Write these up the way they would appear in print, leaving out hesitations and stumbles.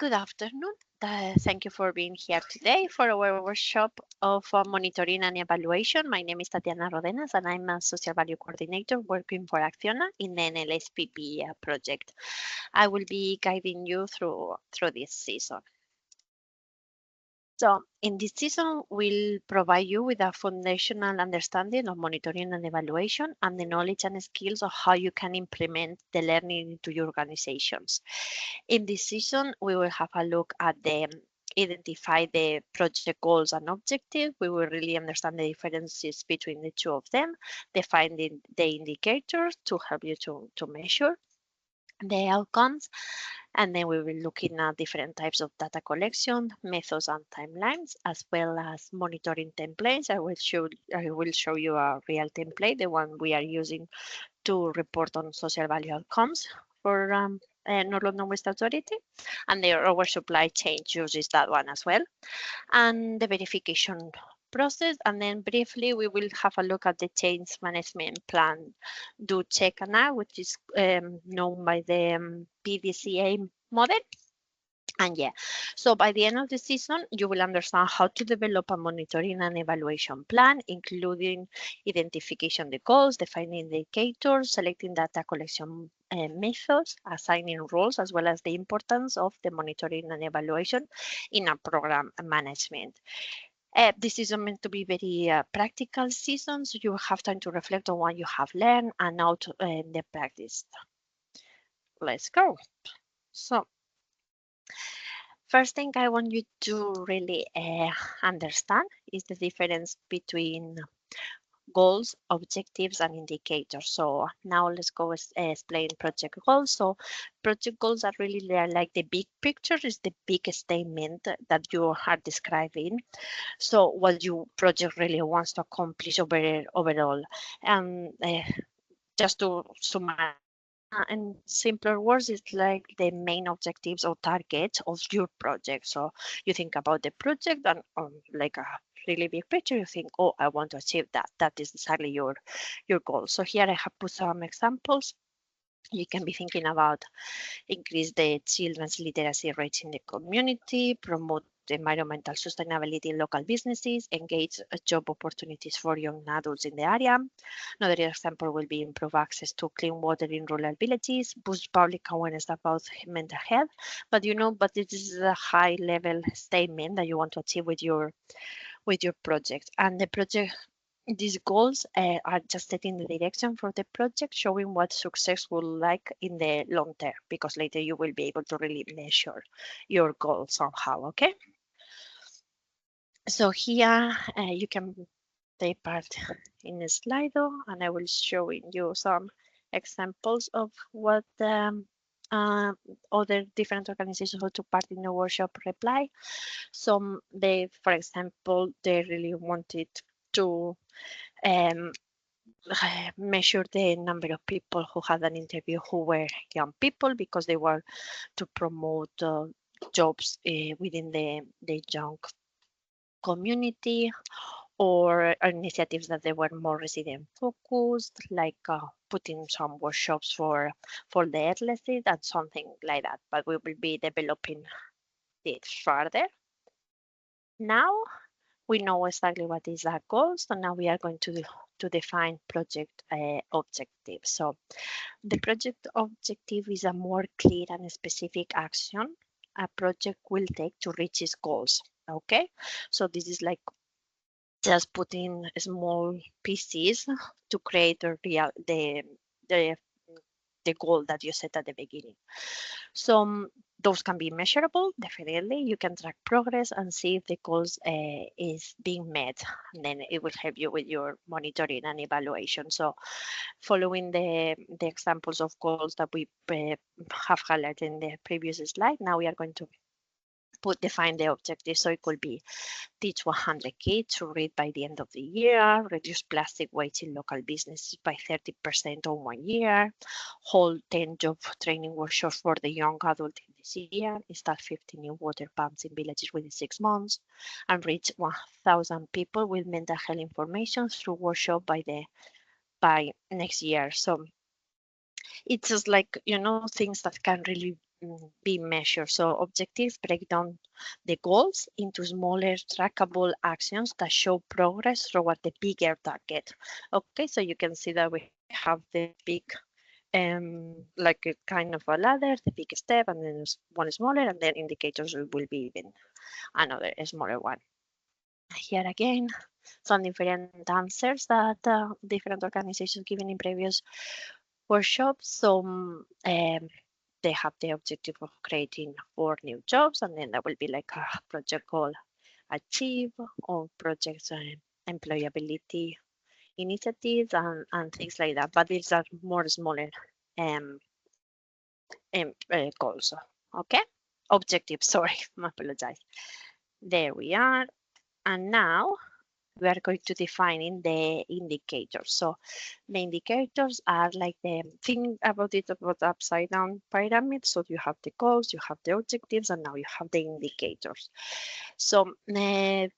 Good afternoon. Thank you for being here today for our workshop of monitoring and evaluation. My name is Tatiana Rodenas and I'm a social value coordinator working for Acciona in the NLSPP project. I will be guiding you through this season. So in this season, we'll provide you with a foundational understanding of monitoring and evaluation and the knowledge and skills of how you can implement the learning into your organizations. In this season, we will have a look at the identify the project goals and objectives. We will really understand the differences between the two of them, defining the indicators to help you to measure the outcomes. And then we will be looking at different types of data collection, methods and timelines, as well as monitoring templates. I will show you a real template, the one we are using to report on social value outcomes for North London Waste Authority. And our supply chain uses that one as well. And the verification process. And then briefly, we will have a look at the change management plan, do check and act, which is known by the PDCA model. And yeah, so by the end of the season, you will understand how to develop a monitoring and evaluation plan, including identification the goals, defining the indicators, selecting data collection methods, assigning roles, as well as the importance of the monitoring and evaluation in a program management. This is meant to be very practical season, so you have time to reflect on what you have learned and out the practice. Let's go. So first thing I want you to really understand is the difference between goals, objectives, and indicators. So now let's go explain project goals. So project goals are really like the big picture, is the big statement that you are describing. So what your project really wants to accomplish overall. And just to summarize, in simpler words, it's like the main objectives or targets of your project. So you think about the project and like a really big picture, you think, oh, I want to achieve that. That is exactly your goal. So here I have put some examples. You can be thinking about increase the children's literacy rates in the community, promote environmental sustainability in local businesses, engage job opportunities for young adults in the area. Another example will be improve access to clean water in rural villages, boost public awareness about mental health. But this is a high level statement that you want to achieve with your project. And the project, these goals are just setting the direction for the project, showing what success will like in the long term, because later you will be able to really measure your goals somehow, okay? So here you can take part in a Slido, and I will show you some examples of what other different organizations who took part in the workshop reply. Some, for example, they really wanted to measure the number of people who had an interview who were young people, because they were to promote jobs within the young community, or initiatives that they were more resident focused, like putting some workshops for the athletes and something like that. But we will be developing it further. Now we know exactly what is our goal, so now we are going to define project objectives. So the project objective is a more clear and specific action a project will take to reach its goals. Okay, so this is like just putting small pieces to create the goal that you set at the beginning. So those can be measurable, definitely. You can track progress and see if the goals is being met. And then it will help you with your monitoring and evaluation. So following the examples of goals that we have highlighted in the previous slide, now we are going to define the objective. So it could be teach 100 kids to read by the end of the year, reduce plastic waste in local businesses by 30% on 1 year, hold 10 job training workshops for the young adult in this year, install 50 new water pumps in villages within 6 months, and reach 1,000 people with mental health information through workshop by next year. So it's just like, things that can really be measured. So objectives break down the goals into smaller trackable actions that show progress toward the bigger target. Okay, so you can see that we have the big like a kind of a ladder, the big step, and then one smaller, and then indicators will be even another smaller one. Here again, some different answers that different organizations given in previous workshops. So they have the objective of creating 4 new jobs, and then that will be like a project goal achieve or projects employability initiatives and things like that. But these are more smaller um, goals. Okay, objectives. Sorry, I apologize. There we are. And now we are going to defining the indicators. So the indicators are like the thing about it about upside down pyramid. So you have the goals, you have the objectives, and now you have the indicators. So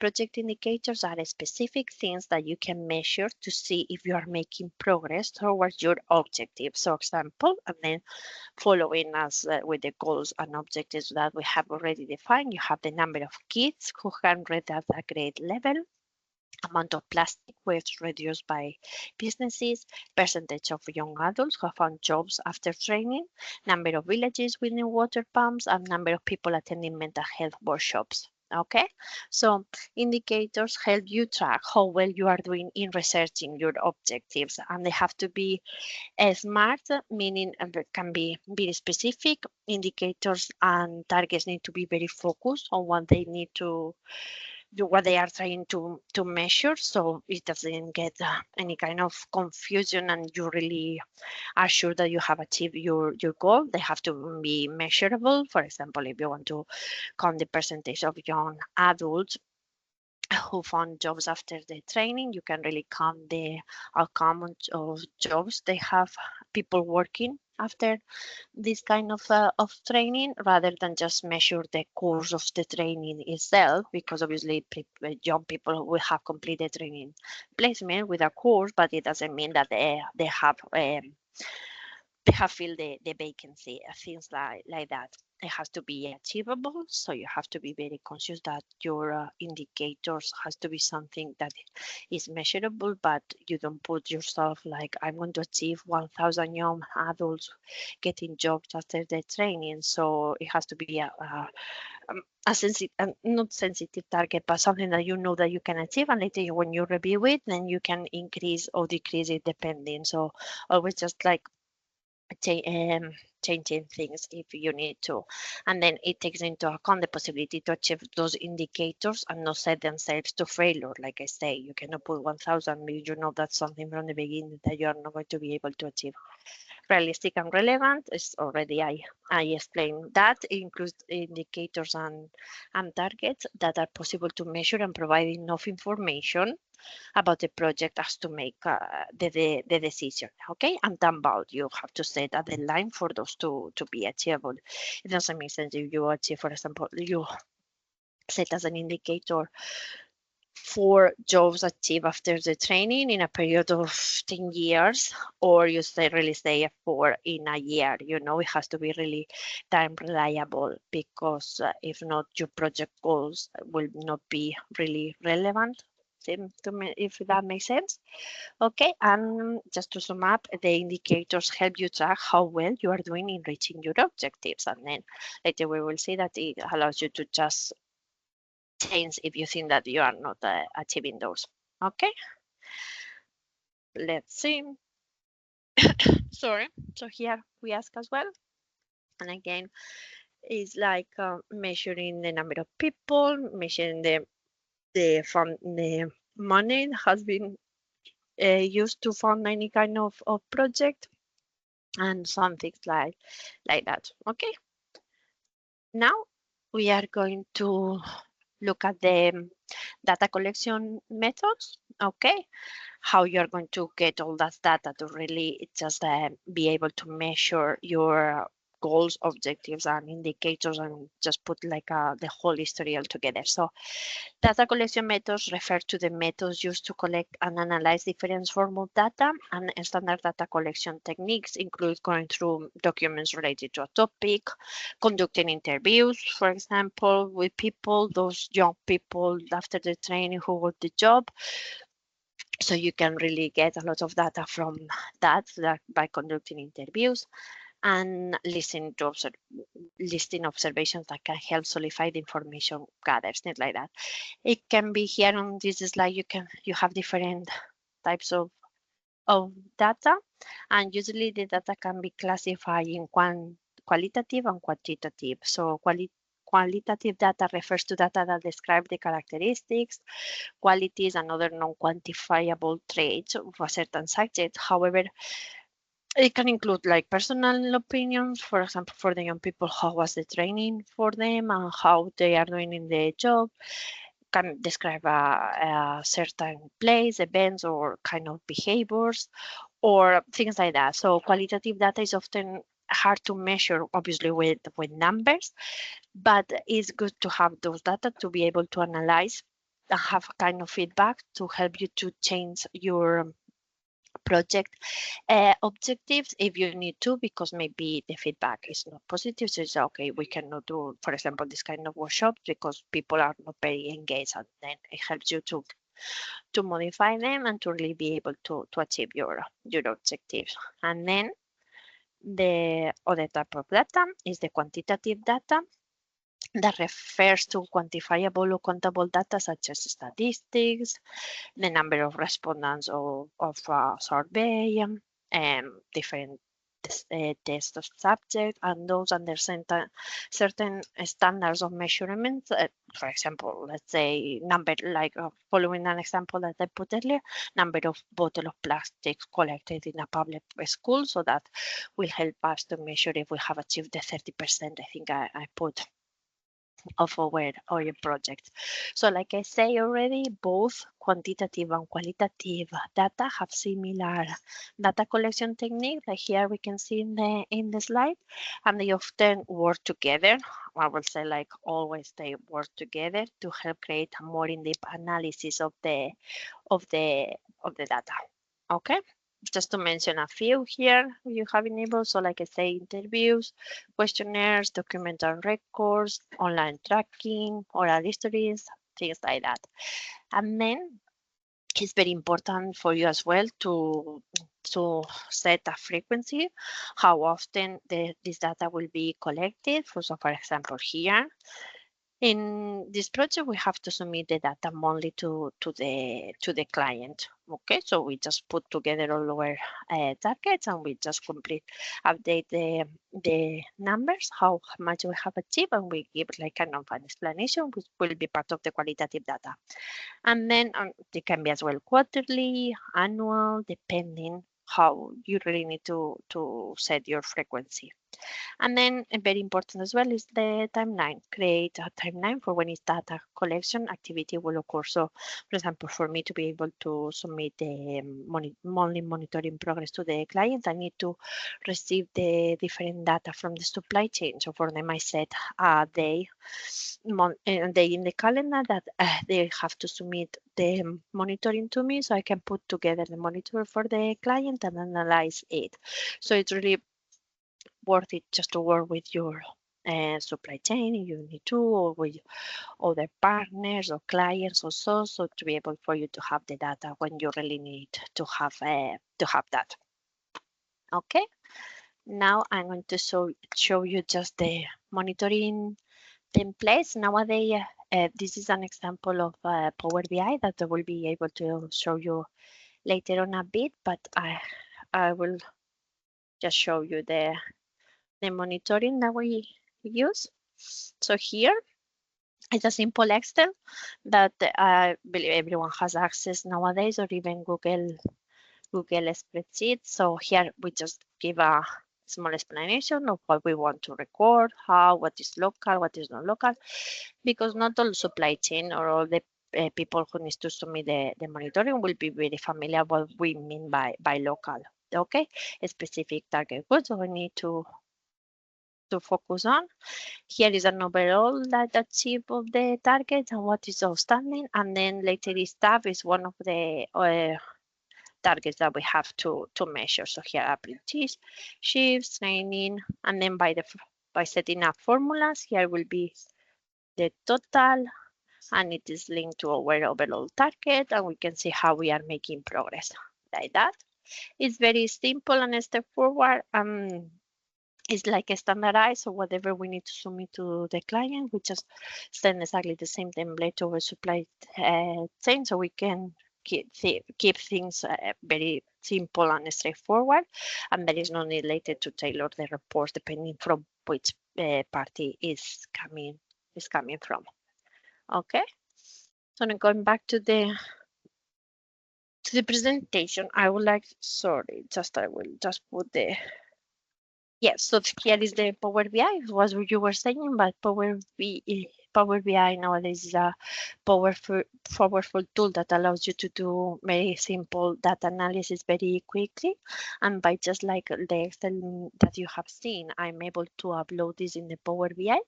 project indicators are specific things that you can measure to see if you are making progress towards your objective. So example, and then following us with the goals and objectives that we have already defined, you have the number of kids who can read at a grade level, amount of plastic waste reduced by businesses, percentage of young adults who have found jobs after training, number of villages with new water pumps, and number of people attending mental health workshops. Okay, so indicators help you track how well you are doing in researching your objectives, and they have to be smart, meaning can be very specific. Indicators and targets need to be very focused on what they need to what they are trying to measure, so it doesn't get any kind of confusion and you really are sure that you have achieved your goal. They have to be measurable. For example, if you want to count the percentage of young adults who found jobs after the training, you can really count the outcome of jobs they have, people working after this kind of training, rather than just measure the course of the training itself, because obviously young people will have completed training placement with a course, but it doesn't mean that they have filled the vacancy, things like that. It has to be achievable, so you have to be very conscious that your indicators has to be something that is measurable, but you don't put yourself like, I'm going to achieve 1,000 young adults getting jobs after the training. So it has to be a sensitive, not sensitive target, but something that you know that you can achieve, and later when you review it, then you can increase or decrease it depending. So always just like changing things if you need to, and then it takes into account the possibility to achieve those indicators and not set themselves to failure. Like I say, you cannot put 1,000 because you know that's something from the beginning that you are not going to be able to achieve. Realistic and relevant is already I explained that. It includes indicators and targets that are possible to measure and provide enough information about the project as to make the decision. Okay, and then about you have to set a deadline for those to be achievable. It doesn't make sense if you achieve, for example, you set as an indicator 4 jobs achieved after the training in a period of 10 years, or you really say 4 in a year. You know, it has to be really time reliable, because if not, your project goals will not be really relevant. To me, if that makes sense. Okay, and just to sum up, the indicators help you track how well you are doing in reaching your objectives, and then later we will see that it allows you to just change if you think that you are not achieving those. Okay, let's see. Sorry. So here we ask as well, and again, it's like measuring the number of people, measuring the money has been used to fund any kind of project, and some things like that. Okay, now we are going to look at the data collection methods. Okay, how you're going to get all that data to really just be able to measure your goals, objectives, and indicators, and just put like the whole history all together. So data collection methods refer to the methods used to collect and analyze different forms of data, and standard data collection techniques include going through documents related to a topic, conducting interviews, for example, with people, those young people after the training who got the job. So you can really get a lot of data from that by conducting interviews and listing observations that can help solidify the information gathered, things like that. It can be here on this slide. You have different types of data, and usually the data can be classified in qualitative and quantitative. So qualitative data refers to data that describe the characteristics, qualities, and other non-quantifiable traits of a certain subject. However, it can include like personal opinions, for example, for the young people, how was the training for them and how they are doing in the job. Can describe a certain place, events, or kind of behaviors, or things like that. So qualitative data is often hard to measure, obviously, with numbers, but it's good to have those data to be able to analyze and have kind of feedback to help you to change your project objectives if you need to, because maybe the feedback is not positive. So it's okay, we cannot do, for example, this kind of workshops because people are not very engaged, and then it helps you to modify them and to really be able to achieve your objectives. And then the other type of data is the quantitative data that refers to quantifiable or countable data such as statistics, the number of respondents of a survey, different tests of subject, and those under certain standards of measurement. For example, let's say number, like following an example that I put earlier, number of bottle of plastic collected in a public school. So that will help us to measure if we have achieved the 30%, I think I put, of our project. So like I say already, both quantitative and qualitative data have similar data collection techniques, like here we can see in the slide, and they often work together. I will say, like always, they work together to help create a more in-depth analysis of the data. Okay, just to mention a few here you have enabled. So like I say, interviews, questionnaires, documental records, online tracking, oral histories, things like that. And then it's very important for you as well to set a frequency, how often this data will be collected. So for example, here in this project, we have to submit the data monthly to the client. Okay, so we just put together all our targets, and we just update the numbers, how much we have achieved, and we give like kind of an explanation, which will be part of the qualitative data. And then it can be as well quarterly, annual, depending how you really need to set your frequency. And then very important as well is the timeline. Create a timeline for when its data collection activity will occur. So, for example, for me to be able to submit the monthly monitoring progress to the client, I need to receive the different data from the supply chain. So for them, I set a day in the calendar that they have to submit the monitoring to me, so I can put together the monitor for the client and analyze it. So it's really worth it just to work with your supply chain if you need to, or with other partners or clients or so to be able for you to have the data when you really need to have that. Okay, now I'm going to show you just the monitoring templates. Nowadays, this is an example of Power BI that I will be able to show you later on a bit, but I will just show you the monitoring that we use. So here it's a simple Excel that I believe everyone has access nowadays, or even Google Spreadsheet. So here we just give a small explanation of what we want to record, what is local, what is not local, because not all supply chain or all the people who need to submit the monitoring will be very familiar what we mean by local. Okay, a specific target goods. So we need to to focus on. Here is an overall that achieve of the target and what is outstanding, and then later is tab is one of the targets that we have to measure. So here apprenticeships, training, and then by setting up formulas, here will be the total, and it is linked to our overall target, and we can see how we are making progress like that. It's very simple and straightforward. It's like a standardized, so whatever we need to submit to the client, we just send exactly the same template to our supply chain, so we can keep things very simple and straightforward, and there is no need later to tailor the reports depending from which party is coming from. Okay, so now going back to the presentation, I would like, sorry, I will just put the, yes, so here is the Power BI, was what you were saying, but Power BI nowadays is a powerful tool that allows you to do very simple data analysis very quickly. And by just like the Excel that you have seen, I'm able to upload this in the Power BI.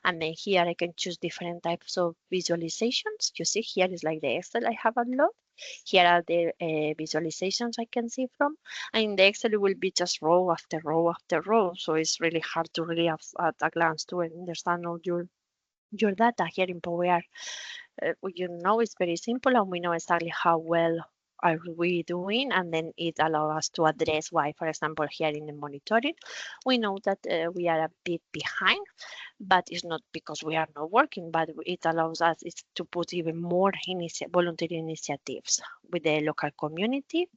And then here I can choose different types of visualizations. You see here is like the Excel I have uploaded. Here are the visualizations I can see from. And in the Excel, it will be just row after row after row. So it's really hard to really have at a glance to understand all your data. Here in Power you know, it's very simple, and we know exactly how well are we doing, and then it allows us to address why, for example, here in the monitoring, we know that we are a bit behind, but it's not because we are not working, but it allows us to put even more voluntary initiatives with the local community,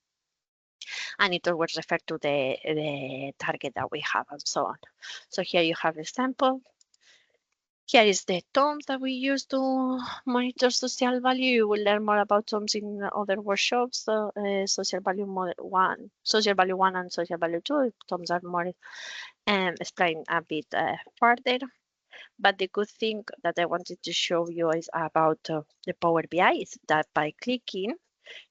and it always refers to the target that we have and so on. So here you have a sample. Here is the terms that we use to monitor social value. You will learn more about terms in other workshops. Social value 1, social value 1 and social value 2. Terms are more explained a bit further. But the good thing that I wanted to show you is about the Power BI is that by clicking,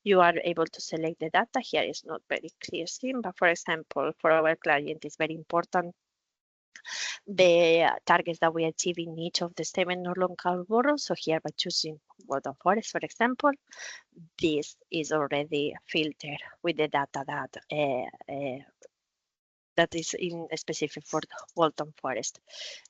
you are able to select the data. Here is not very clear seen, but for example, for our client, it's very important the targets that we achieve in each of the 7 non-local boroughs. So here by choosing Waltham Forest, for example, this is already filtered with the data that is in specific for Waltham Forest.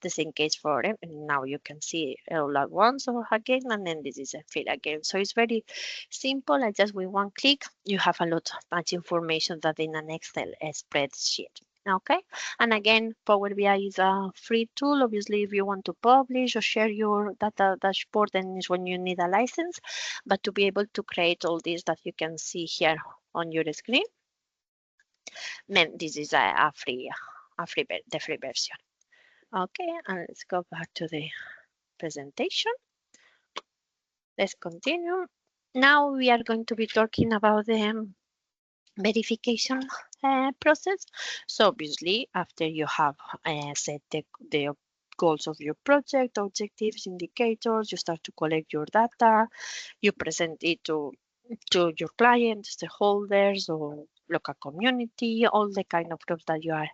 The same case for it. And now you can see all at once or again, and then this is a fill again. So it's very simple. I just with one click, you have a lot much information that in an Excel spreadsheet. Okay, and again, Power BI is a free tool. Obviously, if you want to publish or share your data dashboard, then is when you need a license. But to be able to create all this that you can see here on your screen, then this is the free version. Okay, and let's go back to the presentation. Let's continue. Now we are going to be talking about the verification process. So obviously, after you have set the goals of your project, objectives, indicators, you start to collect your data, you present it to your clients, stakeholders, or local community, all the kind of groups that you are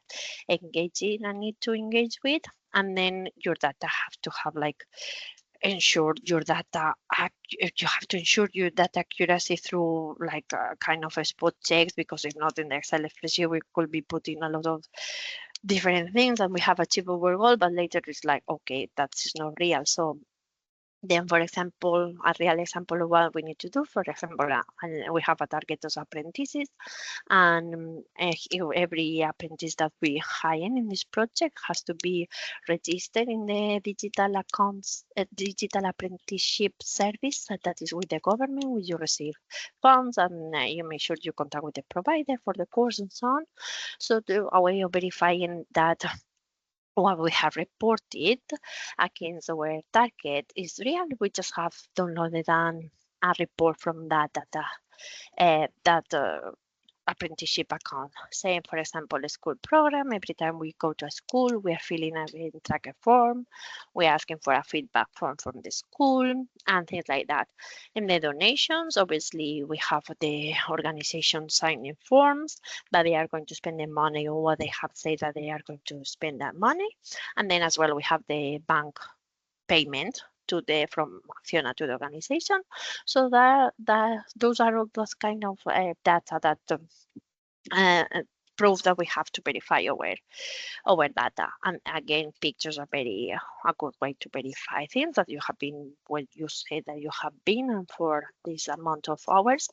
engaging and need to engage with. And then your data have to have like ensure your data, you have to ensure your data accuracy through like a kind of a spot checks, because if not in the Excel spreadsheet, we could be putting a lot of different things and we have achieved our goal, but later it's like, okay, that's not real. So then, for example, a real example of what we need to do, for example, we have a target of apprentices, and every apprentice that we hire in this project has to be registered in the digital accounts, digital apprenticeship service that is with the government, where you receive funds and you make sure you contact with the provider for the course and so on. So a way of verifying that what we have reported against our target is real. We just have downloaded a report from that data, apprenticeship account. Say, for example, a school program. Every time we go to a school, we are filling a tracker form. We're asking for a feedback form from the school and things like that. In the donations, obviously, we have the organization signing forms that they are going to spend the money or what they have said that they are going to spend that money. And then as well, we have the bank payment to the from Acciona to the organization. So that those are all those kind of data that uh, prove that we have to verify our data. And again, pictures are very a good way to verify things that you have been when you say that you have been for this amount of hours.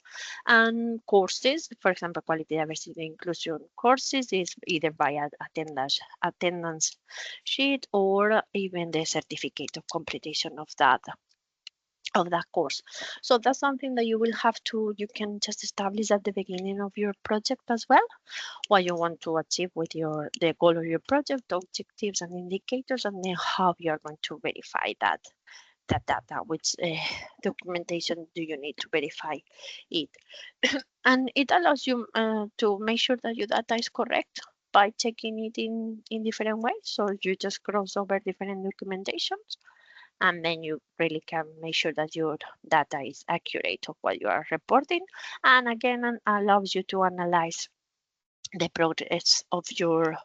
And courses, for example, quality, diversity, inclusion courses is either by attendance sheet or even the certificate of completion of that course. So that's something that you will have to, you can just establish at the beginning of your project as well, what you want to achieve with the goal of your project, objectives and indicators, and then how you are going to verify that data, which documentation do you need to verify it. And it allows you to make sure that your data is correct by checking it in different ways. So you just cross over different documentations and then you really can make sure that your data is accurate of what you are reporting. And again, allows you to analyze the progress of your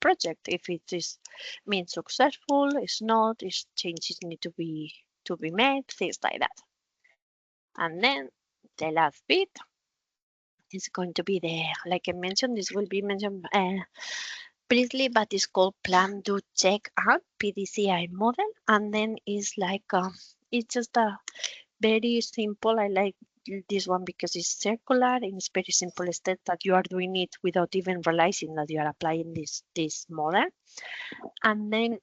project. If it is means successful, it's not, if changes need to be made, things like that. And then the last bit is going to be like I mentioned, this will be mentioned briefly, but it's called plan, do, check, and PDCI model. And then it's like it's just a very simple. I like this one because it's circular and it's very simple step that you are doing it without even realizing that you are applying this model. And then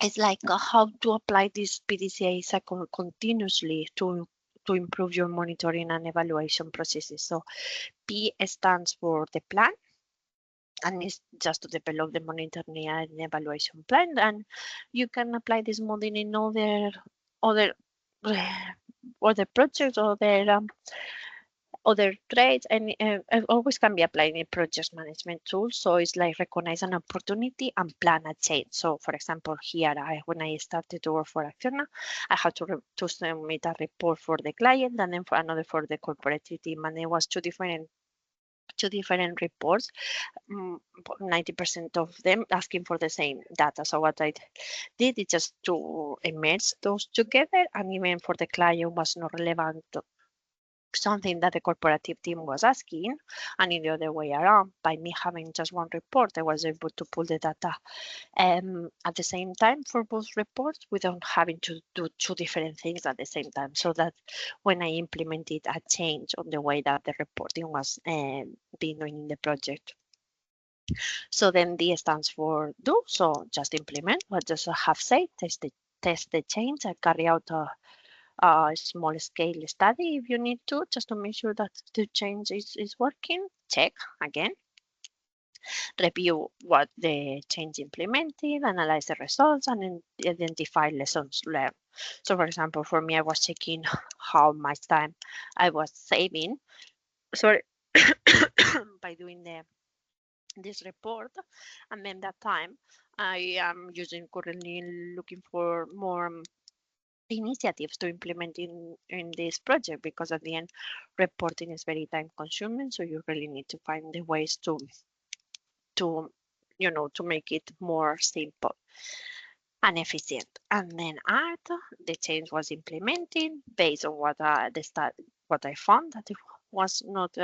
it's like how to apply this PDCA cycle continuously to improve your monitoring and evaluation processes. So P stands for the plan, and it's just to develop the monitoring and evaluation plan. And you can apply this model in other other projects or other traits, and it always can be applied in project management tools. So it's like recognize an opportunity and plan a change. So for example, here when I started to work for Acciona, I had to submit a report for the client and then for another for the corporate team, and it was two different reports, 90% of them asking for the same data. So what I did is just to merge those together, and even for the client was not relevant something that the corporative team was asking, and in the other way around, by me having just one report, I was able to pull the data at the same time for both reports without having to do two different things at the same time. So that when I implemented a change on the way that the reporting was being done in the project. So then D stands for do. So just implement what just have said, test the change and carry out a small scale study if you need to, just to make sure that the change is working. Check again. Review what the change implemented, analyze the results, and then identify lessons learned. So for example, for me, I was checking how much time I was saving, sorry, by doing this report. And then that time I am currently looking for more initiatives to implement in this project, because at the end reporting is very time consuming, so you really need to find the ways to to make it more simple and efficient. And then the change was implemented based on what what I found that it was not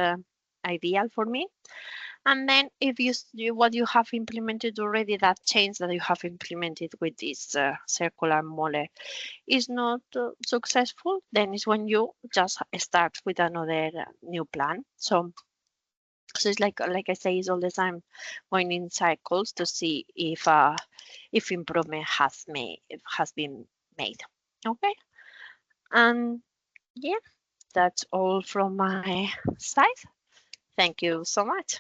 ideal for me. And then if what you have implemented already, that change that you have implemented with this circular model is not successful, then it's when you just start with another new plan. So it's like I say, it's all the time going in cycles to see if improvement has been made. Okay, and yeah, that's all from my side. Thank you so much.